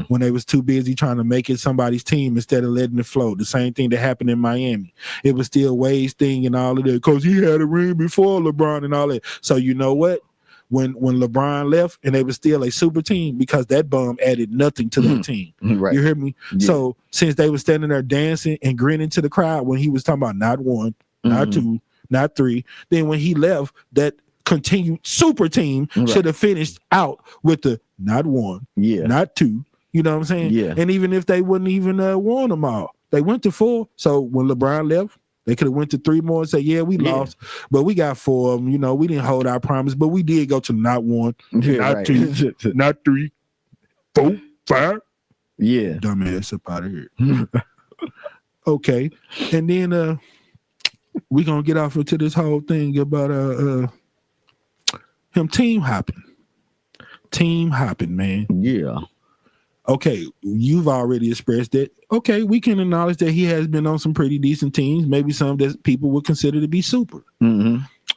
When they was too busy trying to make it somebody's team instead of letting it flow. The same thing that happened in Miami. It was still Wade's thing and all of that, because he had a ring before LeBron and all that. So you know what? When LeBron left, and they were still a super team, because that bum added nothing to their team. Right. You hear me? Yeah. So since they were standing there dancing and grinning to the crowd when he was talking about not 1, not 2, not 3, then when he left, that continued super team should have finished out with the not 1, not 2. You know what I'm saying? Yeah. And even if they wouldn't even won them all, they went to 4. So when LeBron left, they could have went to 3 more and say, yeah, we lost, but we got 4 of them. We didn't hold our promise, but we did go to not 1, not 2, not 3, 4, 5. Yeah. Dumbass up out of here. Okay. And then we're going to get off into this whole thing about him team hopping. Team hopping, man. Yeah. Okay, you've already expressed that. Okay, we can acknowledge that he has been on some pretty decent teams, maybe some that people would consider to be super.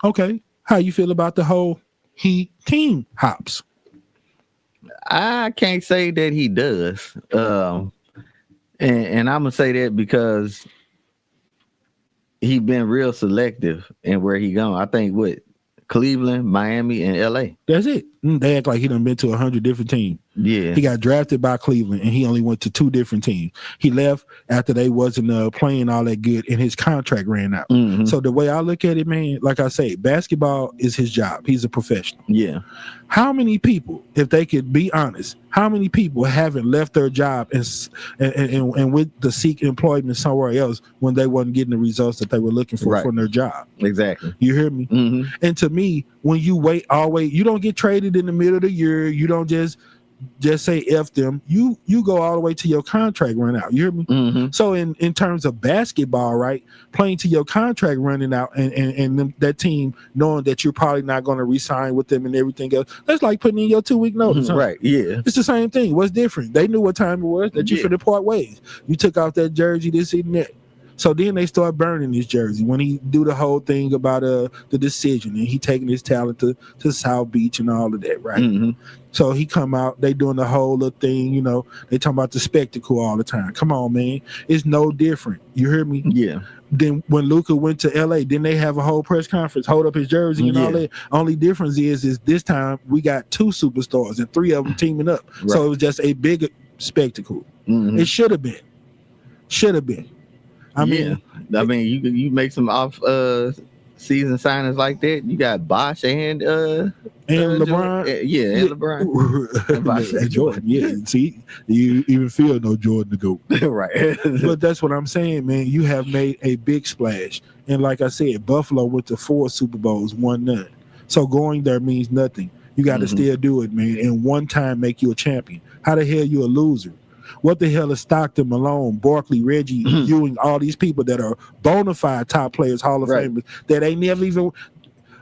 Okay, how you feel about the whole he team hops? I can't say that he does. And I'm going to say that because he been real selective in where he gone. I think Cleveland, Miami, and LA. That's it. They act like he done been to 100 different teams. Yeah. He got drafted by Cleveland, and he only went to 2 different teams. He left after they wasn't playing all that good, and his contract ran out. So the way I look at it, man, like I say, basketball is his job. He's a professional. Yeah. How many people, if they could be honest, how many people haven't left their job and went to seek employment somewhere else when they wasn't getting the results that they were looking for from their job? Exactly. You hear me? And to me, when you wait, always, you don't get traded in the middle of the year. You don't just say F them. You go all the way to your contract run out. You hear me? So in terms of basketball, right, playing to your contract running out and that team knowing that you're probably not going to re-sign with them and everything else, that's like putting in your 2-week notice. Huh? Right. Yeah. It's the same thing. What's different? They knew what time it was that you finna part ways. You took off that jersey, this and that. So then they start burning his jersey when he do the whole thing about the decision, and he taking his talent to South Beach and all of that, right? So he come out, they doing the whole little thing, they talking about the spectacle all the time. Come on, man. It's no different. You hear me? Yeah. Then when Luka went to LA, then they have a whole press conference, hold up his jersey and all that. Only difference is this time we got 2 superstars and 3 of them teaming up. Right. So it was just a bigger spectacle. It should have been. I mean, you make some off season signings like that. You got Bosh and LeBron. And LeBron. And Jordan. Yeah. See, you even feel no Jordan to go. Right. But that's what I'm saying, man. You have made a big splash. And like I said, Buffalo went to 4 Super Bowls, won none. So going there means nothing. You got to still do it, man. And one time make you a champion. How the hell you a loser? What the hell is Stockton, Malone, Barkley, Reggie, Ewing, all these people that are bona fide top players, Hall of Famers, that ain't never even,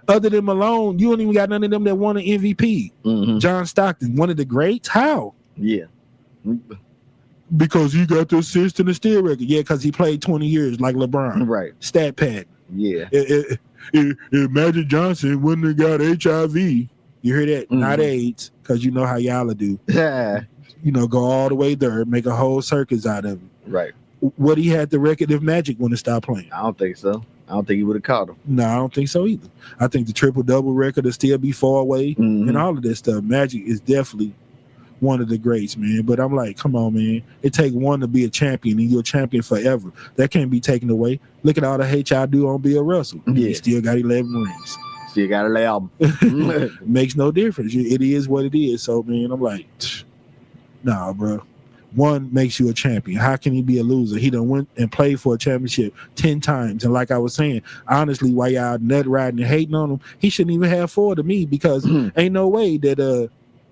other than Malone, you don't even got none of them that won an MVP. John Stockton, one of the greats? How? Yeah. Because he got the assist and the steal record. Yeah, because he played 20 years like LeBron. Right. Stat pad. Yeah. If Magic Johnson wouldn't have got HIV, you hear that? Not AIDS, because you know how y'all do. Go all the way there, make a whole circus out of it. Right. Would he had the record if Magic wouldn't stop playing? I don't think so. I don't think he would have caught him. No, I don't think so either. I think the triple-double record will still be far away and all of that stuff. Magic is definitely one of the greats, man. But I'm like, come on, man. It take one to be a champion, and you're a champion forever. That can't be taken away. Look at all the hate y'all do on Bill Russell. Yeah. He still got 11 rings. Still got an album. Makes no difference. It is what it is. So, man, I'm like, nah, bro. One makes you a champion. How can he be a loser? He done went and played for a championship 10 times. And like I was saying, honestly, while y'all nut riding and hating on him, he shouldn't even have 4 to me, because ain't no way that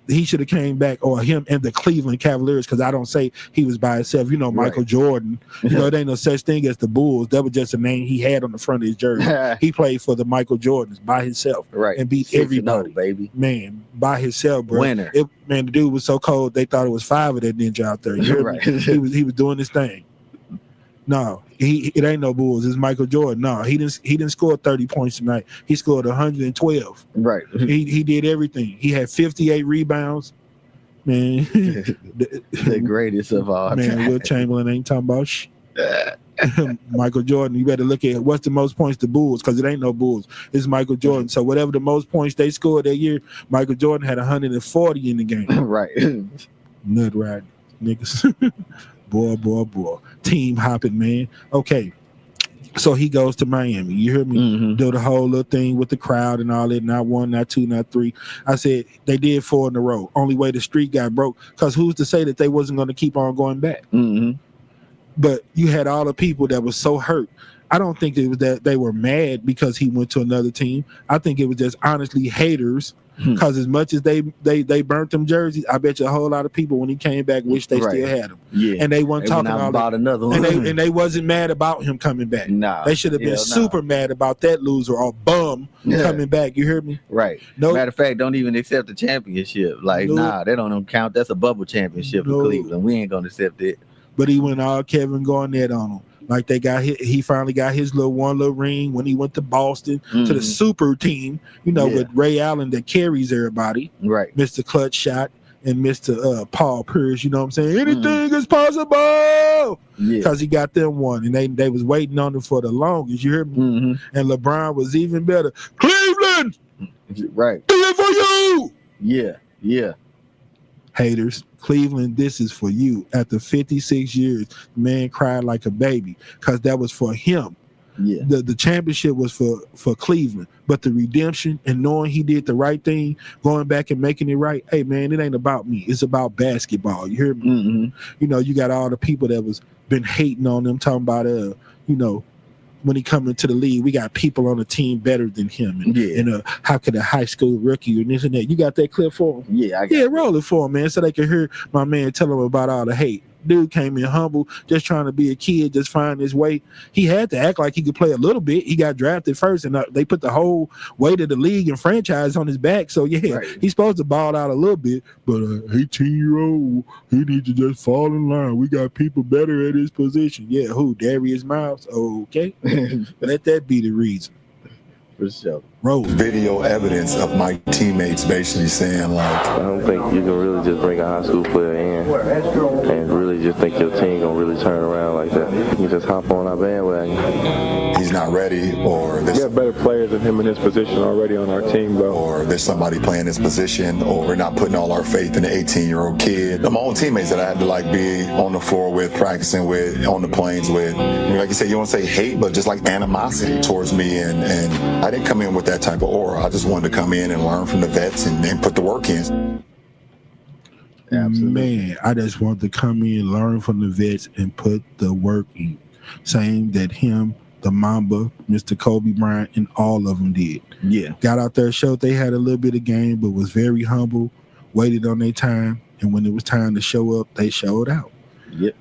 he should have came back, or him and the Cleveland Cavaliers, because I don't say he was by himself. You know, Michael Jordan. You know, it ain't no such thing as the Bulls. That was just a name he had on the front of his jersey. He played for the Michael Jordans by himself, and beat everybody, baby. Man, by himself, bro. Winner. Man, the dude was so cold they thought it was 5 of that ninja out there. You hear me? He was doing his thing. No, it ain't no Bulls. It's Michael Jordan. No, he didn't score 30 points tonight. He scored 112. Right. He did everything. He had 58 rebounds. Man, the greatest of all time. Man, Will Chamberlain ain't talking about shit. Michael Jordan, you better look at what's the most points the Bulls, because it ain't no Bulls. It's Michael Jordan. So whatever the most points they scored that year, Michael Jordan had 140 in the game. Right. Nut riding, niggas. Boy. Team hopping, man. Okay. So he goes to Miami. You hear me? Do the whole little thing with the crowd and all that. Not 1, not 2, not 3. I said they did 4 in a row. Only way the streak got broke, because who's to say that they wasn't going to keep on going back? But you had all the people that was so hurt. I don't think it was that they were mad because he went to another team. I think it was just honestly haters. Because as much as they burnt them jerseys, I bet you a whole lot of people when he came back wish they still had him. Yeah. And they weren't talking about another one. And they wasn't mad about him coming back. Nah, they should have been super mad about that loser or bum coming back. You hear me? Right. No. Matter of fact, don't even accept the championship. Like, nah, they don't even count. That's a bubble championship in Cleveland. We ain't gonna accept it. But he went all Kevin Garnett on him. Like he finally got his one little ring when he went to Boston to the super team, with Ray Allen that carries everybody. Right. Mr. Clutch Shot and Mr. Paul Pierce, you know what I'm saying? Anything is possible. Because he got them one. And they was waiting on him for the longest. You hear me? And LeBron was even better. Cleveland! Right. Do it for you! Yeah. Haters, Cleveland, this is for you. After 56 years, man cried like a baby, because that was for him. Yeah. The championship was for Cleveland, but the redemption and knowing he did the right thing, going back and making it right. Hey, man, it ain't about me. It's about basketball. You hear me? You got all the people that was been hating on them, talking about when he come into the league, we got people on the team better than him. And how could a high school rookie or this and that? You got that clip for him? Yeah, roll it for him, man, so they can hear my man tell him about all the hate. Dude came in humble, just trying to be a kid, just find his way. He had to act like he could play a little bit. He got drafted first, and they put the whole weight of the league and franchise on his back. So, he's supposed to ball out a little bit, but 18-year-old, he needs to just fall in line. We got people better at his position. Yeah, who? Darius Miles? Okay. Let that be the reason. For sure. Video evidence of my teammates basically saying, like, I don't think you can really just bring a high school player in and really just think your team gonna really turn around like that. You can just hop on our bandwagon. He's not ready, or there's better players than him in his position already on our team, though. Or there's somebody playing his position, or we're not putting all our faith in the 18-year-old kid. My own teammates that I had to be on the floor with, practicing with, on the planes with. Like you said, you don't say hate, but just like animosity towards me, and I didn't come in with that type of aura. I just wanted to come in and learn from the vets and put the work in. Absolutely. Man, I just wanted to come in, learn from the vets, and put the work in. Saying that him, the Mamba, Mr. Kobe Bryant, and all of them did. Yeah. Got out there, showed they had a little bit of game, but was very humble, waited on their time, and when it was time to show up, they showed out. Yep.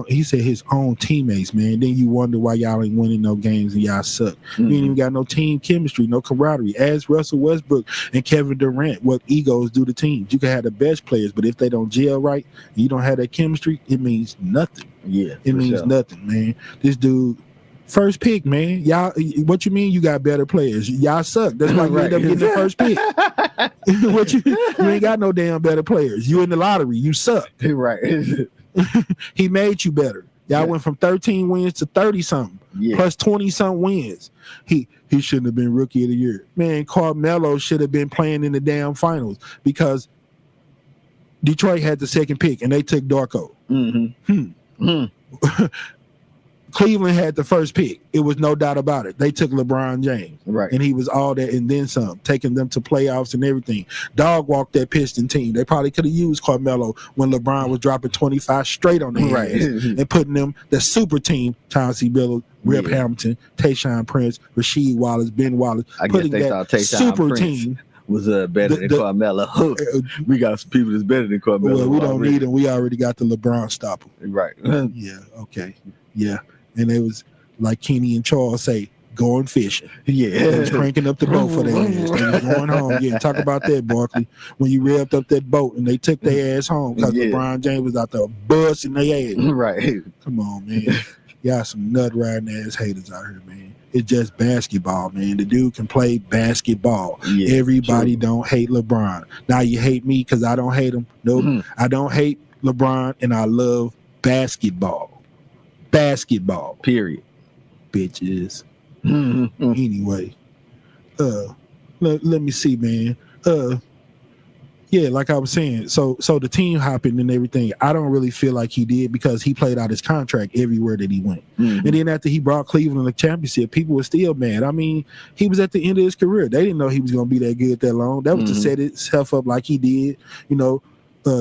He said his own teammates, man. Then you wonder why y'all ain't winning no games and y'all suck. You ain't even got no team chemistry, no camaraderie. As Russell Westbrook and Kevin Durant, what egos do to teams. You can have the best players, but if they don't gel right and you don't have that chemistry, it means nothing. Yeah, it means nothing, man. This dude, first pick, man. Y'all, what you mean you got better players? Y'all suck. That's why you end up getting the first pick. You ain't got no damn better players. You in the lottery. You suck. Right. He made you better. Y'all went from 13 wins to 30-something, plus 20-something wins. He shouldn't have been Rookie of the Year. Man, Carmelo should have been playing in the damn finals, because Detroit had the second pick, and they took Darko. Cleveland had the first pick. It was no doubt about it. They took LeBron James. Right. And he was all that and then some, taking them to playoffs and everything. Dog walked that Piston team. They probably could have used Carmelo when LeBron was dropping 25 straight on their Right. heads and putting them, the super team, Chauncey Billups, Rip Hamilton, Tayshaun Prince, Rasheed Wallace, Ben Wallace, I guess putting they that thought Tayshaun super Prince team. was better than Carmelo. We got some people that's better than Carmelo. Well, we don't need him. We already got the LeBron stopper. Right. Yeah, okay. Yeah. And it was like Kenny and Charles say, going fishing. Yeah. They was cranking up the boat for their ass. They was going home. Yeah, talk about that, Barkley. When you revved up that boat and they took their ass home because LeBron James was out there busting their ass. Right. Come on, man. Y'all some nut riding ass haters out here, man. It's just basketball, man. The dude can play basketball. Yeah, Everybody don't hate LeBron. Now you hate me because I don't hate him. Nope. I don't hate LeBron, and I love basketball. Basketball. Period. Bitches. Anyway, let me see, man. Yeah, like I was saying, so the team hopping and everything, I don't really feel like he did because he played out his contract everywhere that he went. And then after he brought Cleveland the championship, people were still mad. I mean, he was at the end of his career. They didn't know he was going to be that good that long. That was to set himself up like he did,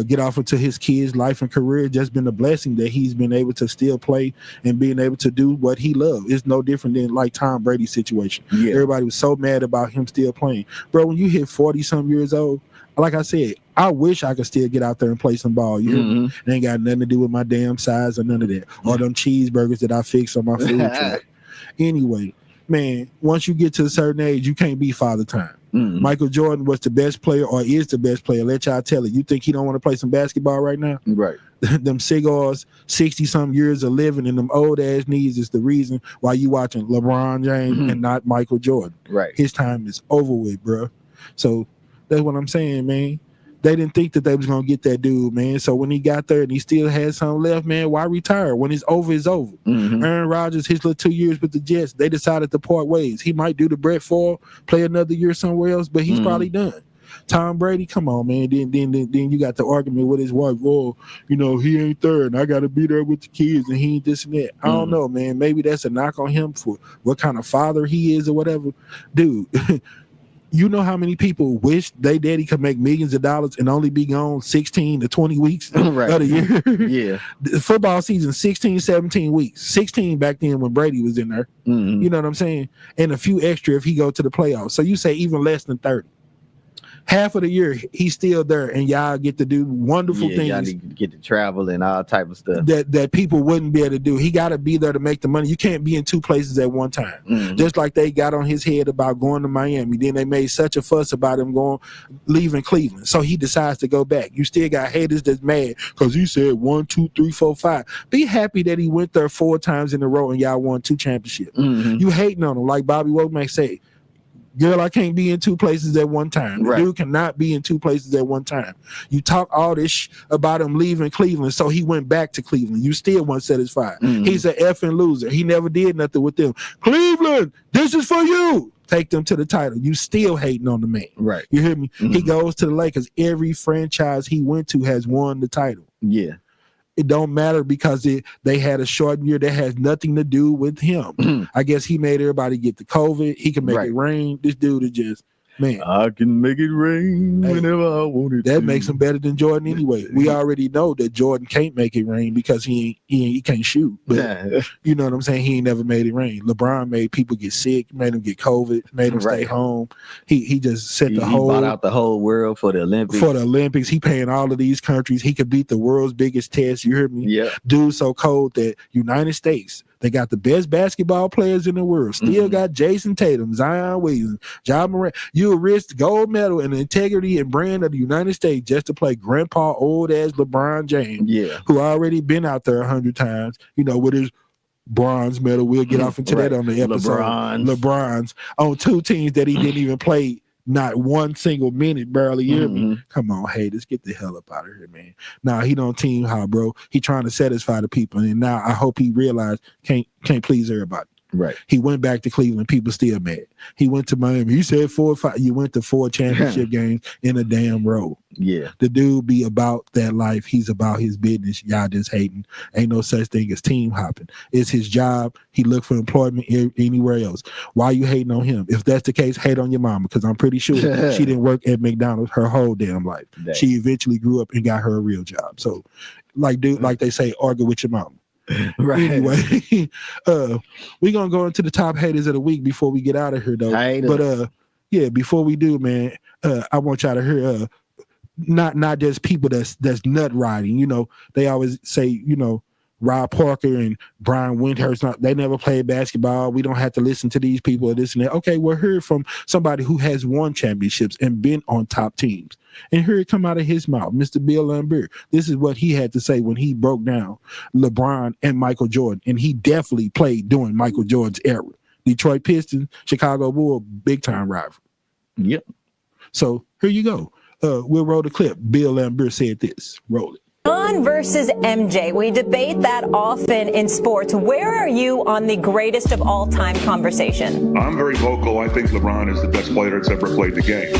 get off into his kids' life and career. Just been a blessing that he's been able to still play and being able to do what he loved. It's no different than like Tom Brady's situation. Yeah. Everybody was so mad about him still playing. Bro, when you hit 40-some years old, like I said, I wish I could still get out there and play some ball. You hear me? It ain't got nothing to do with my damn size or none of that. Or them cheeseburgers that I fix on my food truck. Anyway, man, once you get to a certain age, you can't be Father Time. Michael Jordan was the best player or is the best player. Let y'all tell it. You think he don't want to play some basketball right now? Right. Them cigars, 60-some years of living and them old-ass knees is the reason why you watching LeBron James and not Michael Jordan. Right. His time is over with, bro. So that's what I'm saying, man. They didn't think that they was going to get that dude, man. So when he got there and he still had something left, man, why retire? When it's over, it's over. Aaron Rodgers, his little 2 years with the Jets, they decided to part ways. He might do the Brett Favre, play another year somewhere else, but he's probably done. Tom Brady, come on, man. Then you got the argument with his wife. Oh, he ain't there, and I got to be there with the kids, and he ain't this and that. I don't know, man. Maybe that's a knock on him for what kind of father he is or whatever. Dude, you know how many people wish they daddy could make millions of dollars and only be gone 16 to 20 weeks of the year? Yeah. The football season, 16, 17 weeks. 16 back then when Brady was in there. You know what I'm saying? And a few extra if he go to the playoffs. So you say even less than 30. Half of the year he's still there, and y'all get to do wonderful things. Y'all need to get to travel and all type of stuff that people wouldn't be able to do. He got to be there to make the money. You can't be in two places at one time. Just like they got on his head about going to Miami. Then they made such a fuss about him leaving Cleveland. So he decides to go back. You still got haters that's mad because he said 1, 2, 3, 4, 5. Be happy that he went there 4 times in a row and y'all won 2 championships. You hating on him like Bobby Womack said. Girl, I can't be in 2 places at one time. The dude cannot be in 2 places at one time. You talk all this about him leaving Cleveland, so he went back to Cleveland. You still weren't satisfied. He's an effing loser. He never did nothing with them. Cleveland, this is for you. Take them to the title. You still hating on the man. Right. You hear me? He goes to the Lakers. Every franchise he went to has won the title. Yeah. It don't matter because they had a short year that has nothing to do with him. I guess he made everybody get the COVID. He can make it rain. This dude is just, man. I can make it rain whenever I want it. That makes him better than Jordan anyway. We already know that Jordan can't make it rain because he can't shoot. But you know what I'm saying? He ain't never made it rain. LeBron made people get sick, made them get COVID, made them stay home. He just set he bought out the whole world for the Olympics. For the Olympics, he paying all of these countries. He could beat the world's biggest test. You heard me? Yeah. Dude so cold that United States, they got the best basketball players in the world. Still got Jason Tatum, Zion Williams, Ja Morant. You risk gold medal and the integrity and brand of the United States just to play grandpa old ass LeBron James, who already been out there 100 times, with his bronze medal. We'll get off into that on the episode. LeBron's on 2 teams that he didn't even play. Not 1 single minute, barely. You hear me? Come on, haters, get the hell up out of here, man. Nah, he don't team high, bro. He trying to satisfy the people, and now I hope he realized can't please everybody. Right. He went back to Cleveland. People still mad. He went to Miami. He said 4 or 5. You went to 4 championship games in a damn row. Yeah. The dude be about that life. He's about his business. Y'all just hating. Ain't no such thing as team hopping. It's his job. He look for employment anywhere else. Why you hating on him? If that's the case, hate on your mama, because I'm pretty sure she didn't work at McDonald's her whole damn life. Dang. She eventually grew up and got her a real job. So, like they say, argue with your mama. Right. Anyway, we're gonna go into the top haters of the week before we get out of here, though. Haters. But yeah, before we do, man, I want y'all to hear not just people that's nut riding. You know, they always say, you know, Rob Parker and Brian Windhurst, they never played basketball. We don't have to listen to these people or this and that. Okay, we'll hear from somebody who has won championships and been on top teams. And hear it come out of his mouth, Mr. Bill Lambert. This is what he had to say when he broke down LeBron and Michael Jordan. And he definitely played during Michael Jordan's era. Detroit Pistons, Chicago Bulls, big-time rival. Yep. So here you go. We'll roll the clip. Bill Lambert said this. Roll it. LeBron versus MJ. We debate that often in sports. Where are you on the greatest of all time conversation? I'm very vocal. I think LeBron is the best player that's ever played the game.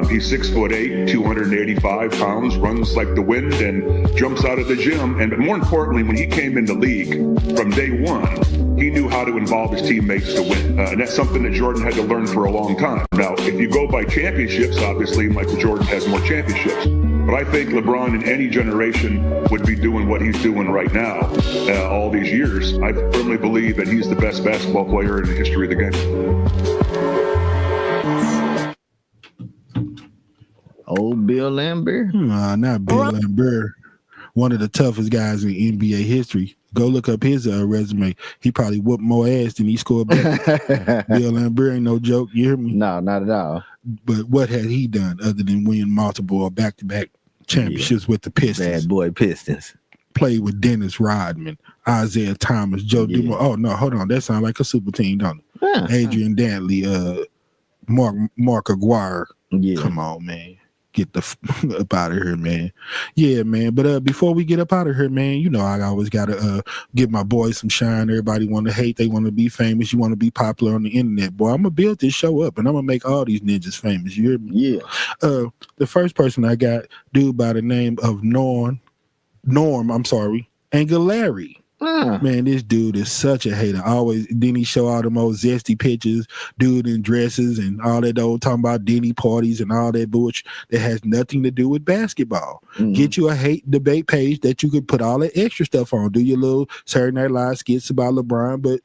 He's 6'8", 285 pounds, runs like the wind, and jumps out of the gym. And more importantly, when he came in the league from day one, he knew how to involve his teammates to win. And that's something that Jordan had to learn for a long time. Now, if you go by championships, obviously Michael Jordan has more championships. But I think LeBron in any generation would be doing what he's doing right now all these years. I firmly believe that he's the best basketball player in the history of the game. Old Bill Lambert? Not Bill Lambert. One of the toughest guys in NBA history. Go look up his resume. He probably whooped more ass than he scored back. Bill Lambert ain't no joke. You hear me? No, not at all. But what had he done other than win multiple back-to-back championships with the Pistons? Bad boy Pistons. Played with Dennis Rodman, Isaiah Thomas, Joe Dumars. Oh, no, hold on. That sounds like a super team, don't it? Yeah. Adrian Dantley, Mark Aguirre. Yeah. Come on, man. Get the up out of here, man. Yeah, man. But before we get up out of here, man, you know I always gotta give my boys some shine. Everybody want to hate, they want to be famous. You want to be popular on the internet, boy. I'm gonna build this show up, and I'm gonna make all these ninjas famous. You hear me? Yeah. The first person I got, dude by the name of Norm. Angelari. Man, this dude is such a hater. Always, then he show all the most zesty pictures, dude in dresses and all that old talking about Denny parties and all that bullshit that has nothing to do with basketball. Get you a hate debate page that you could put all that extra stuff on. Do your little Saturday Night Live skits about LeBron, but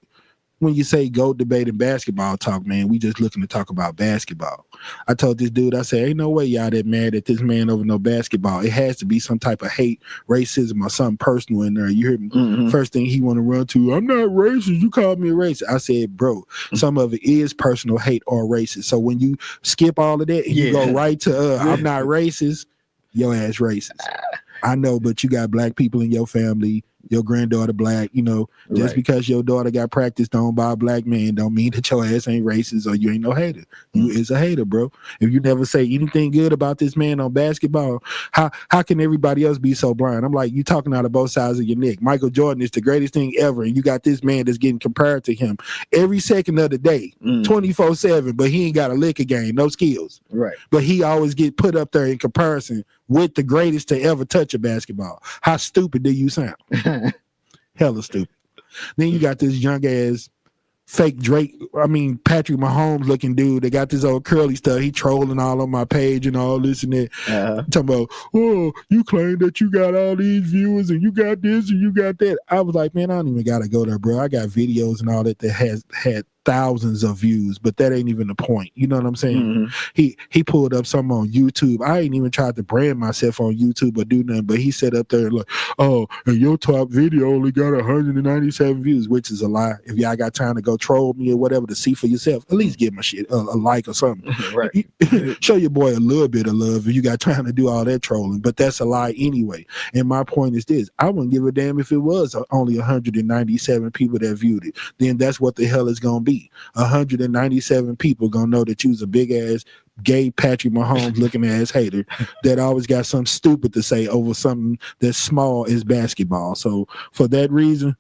when you say go debate and basketball talk, man, we just looking to talk about basketball. I told this dude, I said, ain't no way y'all that mad at this man over no basketball. It has to be some type of hate, racism, or something personal in there. You hear me? First thing he want to run to, I'm not racist. You called me a racist. I said, bro, some of it is personal hate or racist. So when you skip all of that and you go right to, I'm not racist, your ass racist. I know, but you got black people in your family, your granddaughter black, you know, just because your daughter got practiced on by a black man don't mean that your ass ain't racist or you ain't no hater. You is a hater, bro. If you never say anything good about this man on basketball, how can everybody else be so blind? I'm like, you talking out of both sides of your neck. Michael Jordan is the greatest thing ever, and you got this man that's getting compared to him every second of the day, 24/7, but he ain't got a lick of game, no skills. Right. But he always get put up there in comparison with the greatest to ever touch a basketball. How stupid do you sound? Hella stupid. Then you got this young ass fake Patrick Mahomes looking dude that got this old curly stuff. He trolling all on my page and all this and that. Talking about, oh, you claim that you got all these viewers and you got this and you got that. I was like, man, I don't even gotta go there, bro. I got videos and all that has had thousands of views, but that ain't even the point. You know what I'm saying? He pulled up something on YouTube. I ain't even tried to brand myself on YouTube or do nothing, but he said up there like, oh, and your top video only got 197 views, which is a lie. If y'all got time to go troll me or whatever to see for yourself, at least give my shit a like or something. Right. Show your boy a little bit of love if you got time to do all that trolling, but that's a lie anyway. And my point is this: I wouldn't give a damn if it was only 197 people that viewed it. Then that's what the hell it's gonna be. 197 people gonna know that you was a big ass gay Patrick Mahomes looking ass hater that always got something stupid to say over something that's small as basketball. So for that reason,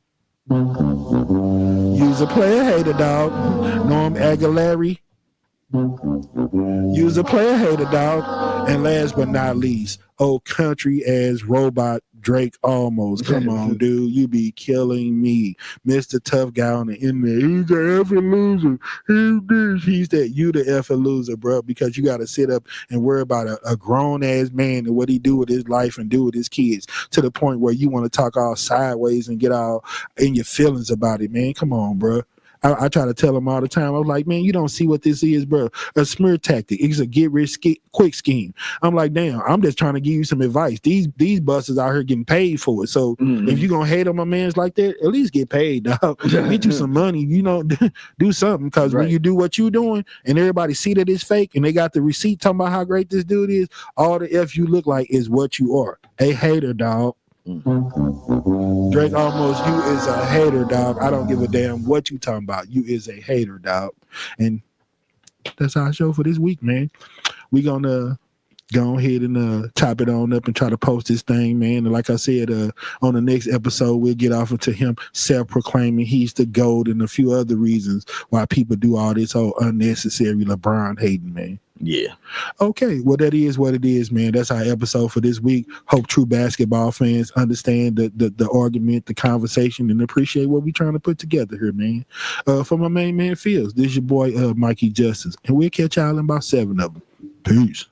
Use a player hater, dog. Norm Aguilera. Use a player hater, dog. And last but not least, old country ass robot Drake Almost. Come on, dude. You be killing me. Mr. Tough Guy on the internet. He's the effing loser. He's this. He's that. You the effing loser, bro, because you got to sit up and worry about a grown ass man and what he do with his life and do with his kids to the point where you want to talk all sideways and get all in your feelings about it, man. Come on, bro. I try to tell him all the time. I was like, man, you don't see what this is, bro. A smear tactic. It's a get rich quick scheme. I'm like, damn, I'm just trying to give you some advice. These busters out here getting paid for it. So if you're going to hate on my mans like that, at least get paid, dog. Get you some money, do something. Because when you do what you're doing and everybody see that it's fake and they got the receipt talking about how great this dude is, all the F you look like is what you are. A hater, dog. Drake Almost, you is a hater, dog. I don't give a damn what you talking about. You is a hater, dog. And that's our show for this week, man. We gonna go ahead and chop it on up and try to post this thing, man. And like I said, on the next episode, we'll get off into him self-proclaiming he's the GOAT and a few other reasons why people do all this whole unnecessary LeBron hating, man. Yeah. Okay, well, that is what it is, man. That's our episode for this week. Hope true basketball fans understand the argument, the conversation, and appreciate what we're trying to put together here, man. For my main man, Fields, this is your boy, Mikey Justice, and we'll catch y'all in about 7 of them. Peace.